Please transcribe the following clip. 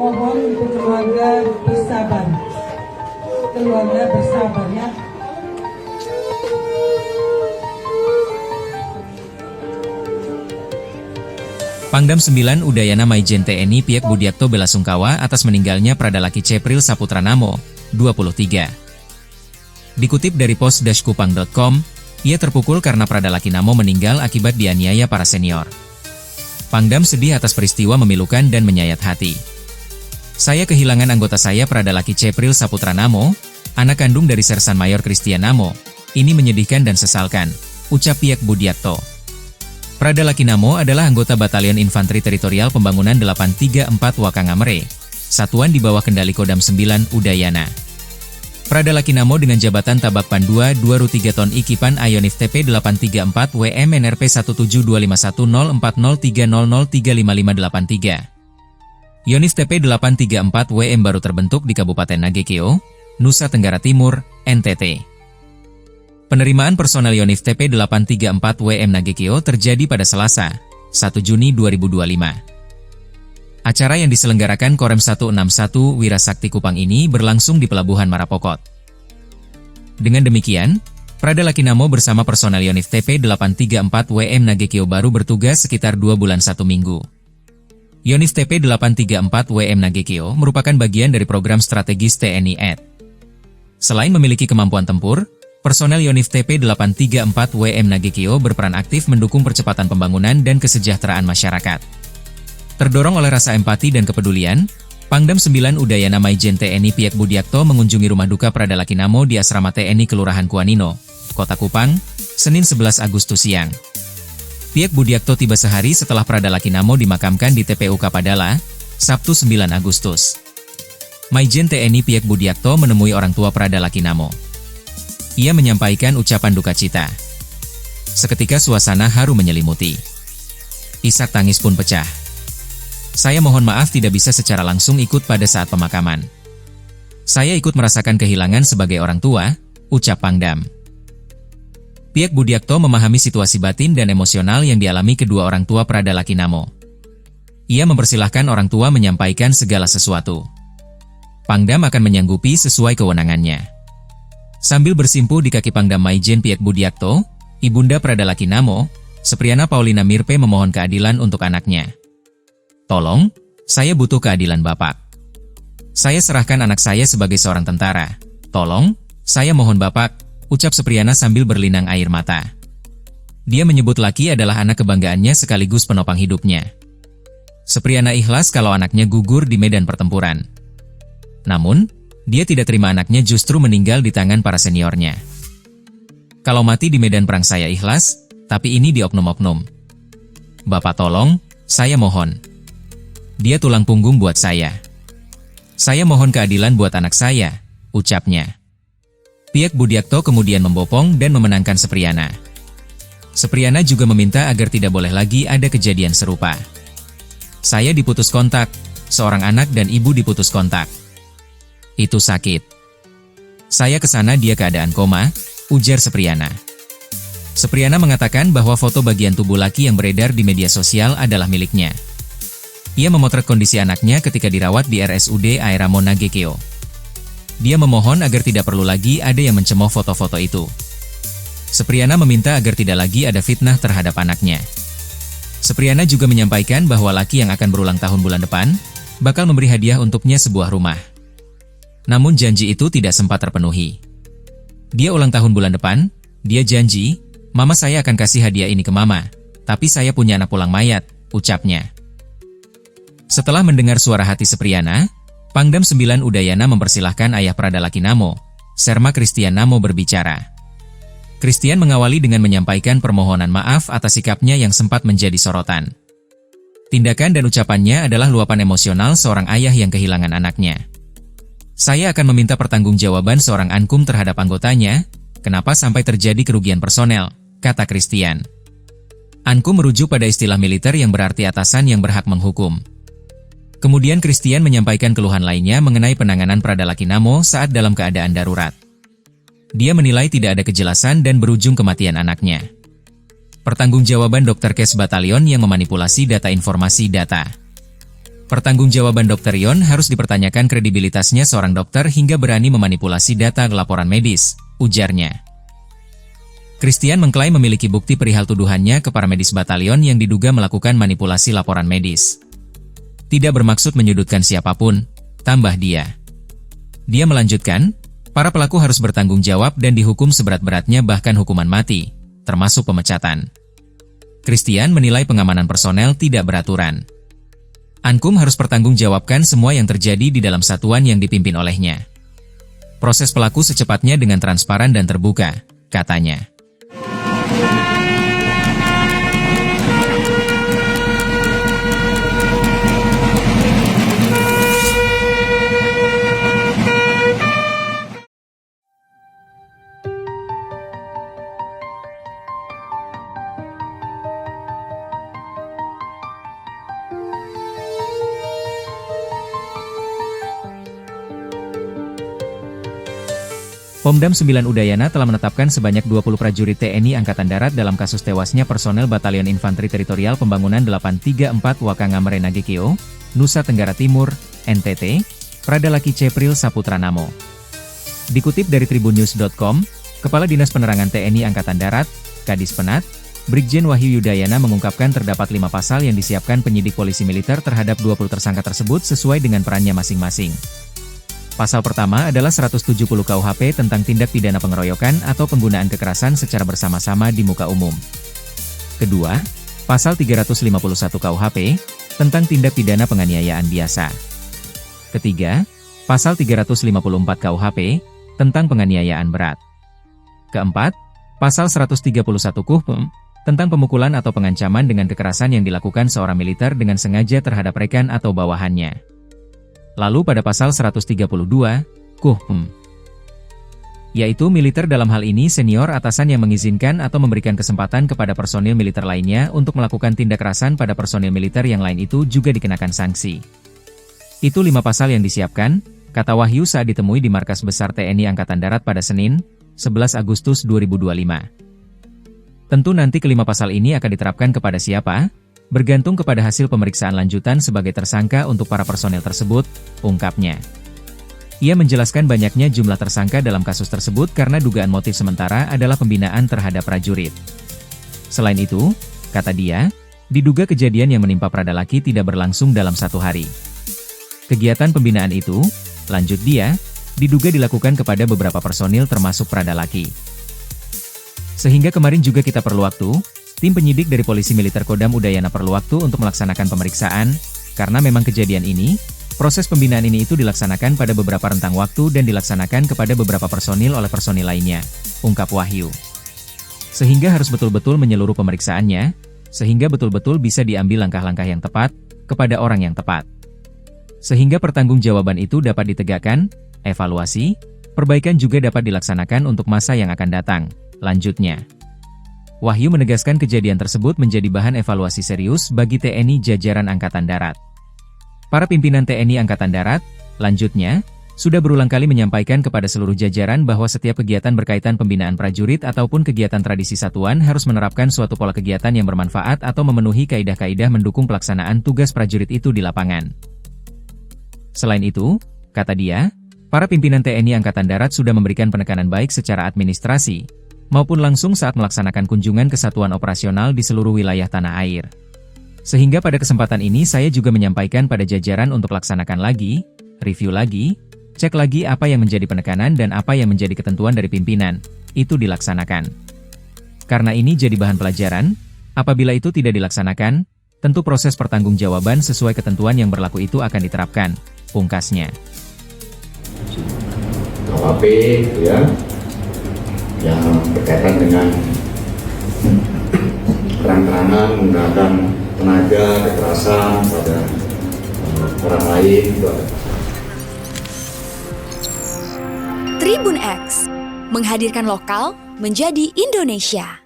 Mohon untuk keluarga bersabar. Keluarga bersabar ya. Pangdam 9 Udayana Maijen TNI Piek Budiakto belasungkawa atas meninggalnya Pradalaki Cepril Saputra Namo, 23. Dikutip dari pos-kupang.com, ia terpukul karena Pradalaki Namo meninggal akibat dianiaya para senior. Pangdam sedih atas peristiwa memilukan dan menyayat hati. Saya kehilangan anggota saya Pradalaki Cepril Saputra Namo, anak kandung dari Sersan Mayor Christian Namo. Ini menyedihkan dan sesalkan, ucap Piek Budiakto. Pradalaki Namo adalah anggota Batalion Infanteri Teritorial Pembangunan 834 Wakangamere, satuan di bawah kendali Kodam 9 Udayana. Pradalaki Namo dengan jabatan Tabak Pandua 2 Ru 3 Ton Ikipan Ayonif TP 834 WM NRP 17251040300355583. Yonif TP 834 WM baru terbentuk di Kabupaten Nagekeo, Nusa Tenggara Timur, NTT. Penerimaan personel Yonif TP 834 WM Nagekeo terjadi pada Selasa, 1 Juni 2025. Acara yang diselenggarakan Korem 161 Wirasakti Kupang ini berlangsung di Pelabuhan Marapokot. Dengan demikian, Pradalaki Namo bersama personel Yonif TP 834 WM Nagekeo baru bertugas sekitar 2 bulan 1 minggu. Yonif TP 834 WM Nagekeo merupakan bagian dari program strategis TNI AD. Selain memiliki kemampuan tempur, personel Yonif TP 834 WM Nagekeo berperan aktif mendukung percepatan pembangunan dan kesejahteraan masyarakat. Terdorong oleh rasa empati dan kepedulian, Pangdam 9 Udayana Maijen TNI Piek Budiakto mengunjungi rumah duka Pradalaki Namo di Asrama TNI Kelurahan Kuanino, Kota Kupang, Senin 11 Agustus siang. Piek Budiakto tiba sehari setelah Pradalaki Namo dimakamkan di TPU Kapadala, Sabtu 9 Agustus. Maijen TNI Piek Budiakto menemui orang tua Pradalaki Namo. Ia menyampaikan ucapan duka cita. Seketika suasana haru menyelimuti. Isak tangis pun pecah. Saya mohon maaf tidak bisa secara langsung ikut pada saat pemakaman. Saya ikut merasakan kehilangan sebagai orang tua, ucap Pangdam. Piek Budiakto memahami situasi batin dan emosional yang dialami kedua orang tua Pradalaki Namo. Ia mempersilahkan orang tua menyampaikan segala sesuatu. Pangdam akan menyanggupi sesuai kewenangannya. Sambil bersimpuh di kaki Pangdam Maijen Piek Budiakto, Ibunda Pradalaki Namo, Sepriana Paulina Mirpe memohon keadilan untuk anaknya. Tolong, saya butuh keadilan Bapak. Saya serahkan anak saya sebagai seorang tentara. Tolong, saya mohon Bapak, ucap Sepriana sambil berlinang air mata. Dia menyebut Laki adalah anak kebanggaannya sekaligus penopang hidupnya. Sepriana ikhlas kalau anaknya gugur di medan pertempuran. Namun, dia tidak terima anaknya justru meninggal di tangan para seniornya. Kalau mati di medan perang saya ikhlas, tapi ini di oknum-oknum. Bapak tolong, saya mohon. Dia tulang punggung buat saya. Saya mohon keadilan buat anak saya, ucapnya. Piek Budiakto kemudian membopong dan memenangkan Sepriana. Sepriana juga meminta agar tidak boleh lagi ada kejadian serupa. Saya diputus kontak, seorang anak dan ibu diputus kontak. Itu sakit. Saya kesana dia keadaan koma, ujar Sepriana. Sepriana mengatakan bahwa foto bagian tubuh Laki yang beredar di media sosial adalah miliknya. Ia memotret kondisi anaknya ketika dirawat di RSUD Aeramo Nagekeo. Dia memohon agar tidak perlu lagi ada yang mencemooh foto-foto itu. Sepriana meminta agar tidak lagi ada fitnah terhadap anaknya. Sepriana juga menyampaikan bahwa Laki yang akan berulang tahun bulan depan, bakal memberi hadiah untuknya sebuah rumah. Namun janji itu tidak sempat terpenuhi. Dia ulang tahun bulan depan, dia janji, Mama saya akan kasih hadiah ini ke Mama, tapi saya punya anak pulang mayat, ucapnya. Setelah mendengar suara hati Sepriana, Pangdam 9 Udayana mempersilahkan ayah Pradalaki Namo, Serma Christian Namo berbicara. Christian mengawali dengan menyampaikan permohonan maaf atas sikapnya yang sempat menjadi sorotan. Tindakan dan ucapannya adalah luapan emosional seorang ayah yang kehilangan anaknya. Saya akan meminta pertanggungjawaban seorang Ankum terhadap anggotanya, kenapa sampai terjadi kerugian personel, kata Christian. Ankum merujuk pada istilah militer yang berarti atasan yang berhak menghukum. Kemudian Christian menyampaikan keluhan lainnya mengenai penanganan Pradalaki Namo saat dalam keadaan darurat. Dia menilai tidak ada kejelasan dan berujung kematian anaknya. Pertanggungjawaban Dr. Kes Batalion yang memanipulasi data informasi data. Pertanggungjawaban Dr. Yon harus dipertanyakan kredibilitasnya seorang dokter hingga berani memanipulasi data laporan medis, ujarnya. Christian mengklaim memiliki bukti perihal tuduhannya ke para medis batalion yang diduga melakukan manipulasi laporan medis. Tidak bermaksud menyudutkan siapapun, tambah dia. Dia melanjutkan, para pelaku harus bertanggung jawab dan dihukum seberat-beratnya bahkan hukuman mati, termasuk pemecatan. Christian menilai pengamanan personel tidak beraturan. Ankum harus pertanggungjawabkan semua yang terjadi di dalam satuan yang dipimpin olehnya. Proses pelaku secepatnya dengan transparan dan terbuka, katanya. Pomdam 9 Udayana telah menetapkan sebanyak 20 prajurit TNI Angkatan Darat dalam kasus tewasnya personel Batalion Infanteri Teritorial Pembangunan 834 Wakangamere Nagekeo, Nusa Tenggara Timur, NTT, Pradalaki Cepril Saputra Namo. Dikutip dari tribunnews.com, Kepala Dinas Penerangan TNI Angkatan Darat, Kadis Penat, Brigjen Wahyu Yudayana mengungkapkan terdapat 5 pasal yang disiapkan penyidik polisi militer terhadap 20 tersangka tersebut sesuai dengan perannya masing-masing. Pasal pertama adalah 170 KUHP tentang tindak pidana pengeroyokan atau penggunaan kekerasan secara bersama-sama di muka umum. Kedua, pasal 351 KUHP tentang tindak pidana penganiayaan biasa. Ketiga, pasal 354 KUHP tentang penganiayaan berat. Keempat, pasal 131 KUHP tentang pemukulan atau pengancaman dengan kekerasan yang dilakukan seorang militer dengan sengaja terhadap rekan atau bawahannya. Lalu pada pasal 132, KUHP, yaitu militer dalam hal ini senior atasan yang mengizinkan atau memberikan kesempatan kepada personil militer lainnya untuk melakukan tindak kekerasan pada personil militer yang lain itu juga dikenakan sanksi. Itu 5 pasal yang disiapkan, kata Wahyu saat ditemui di Markas Besar TNI Angkatan Darat pada Senin, 11 Agustus 2025. Tentu nanti kelima pasal ini akan diterapkan kepada siapa? Bergantung kepada hasil pemeriksaan lanjutan sebagai tersangka untuk para personel tersebut, ungkapnya. Ia menjelaskan banyaknya jumlah tersangka dalam kasus tersebut karena dugaan motif sementara adalah pembinaan terhadap prajurit. Selain itu, kata dia, diduga kejadian yang menimpa Pradalaki tidak berlangsung dalam 1 hari. Kegiatan pembinaan itu, lanjut dia, diduga dilakukan kepada beberapa personil termasuk Pradalaki. Sehingga kemarin juga kita perlu waktu, tim penyidik dari Polisi Militer Kodam Udayana perlu waktu untuk melaksanakan pemeriksaan, karena memang kejadian ini, proses pembinaan ini itu dilaksanakan pada beberapa rentang waktu dan dilaksanakan kepada beberapa personil oleh personil lainnya, ungkap Wahyu. Sehingga harus betul-betul menyeluruh pemeriksaannya, sehingga betul-betul bisa diambil langkah-langkah yang tepat, kepada orang yang tepat. Sehingga pertanggungjawaban itu dapat ditegakkan, evaluasi, perbaikan juga dapat dilaksanakan untuk masa yang akan datang, lanjutnya. Wahyu menegaskan kejadian tersebut menjadi bahan evaluasi serius bagi TNI jajaran Angkatan Darat. Para pimpinan TNI Angkatan Darat, lanjutnya, sudah berulang kali menyampaikan kepada seluruh jajaran bahwa setiap kegiatan berkaitan pembinaan prajurit ataupun kegiatan tradisi satuan harus menerapkan suatu pola kegiatan yang bermanfaat atau memenuhi kaidah-kaidah mendukung pelaksanaan tugas prajurit itu di lapangan. Selain itu, kata dia, para pimpinan TNI Angkatan Darat sudah memberikan penekanan baik secara administrasi, maupun langsung saat melaksanakan kunjungan ke satuan operasional di seluruh wilayah tanah air. Sehingga pada kesempatan ini saya juga menyampaikan pada jajaran untuk laksanakan lagi, review lagi, cek lagi apa yang menjadi penekanan dan apa yang menjadi ketentuan dari pimpinan, itu dilaksanakan. Karena ini jadi bahan pelajaran, apabila itu tidak dilaksanakan, tentu proses pertanggungjawaban sesuai ketentuan yang berlaku itu akan diterapkan, pungkasnya. KUHP ya, yang berkaitan dengan terang-terangan menggunakan tenaga, kekerasan pada orang lain. Tribun X menghadirkan lokal menjadi Indonesia.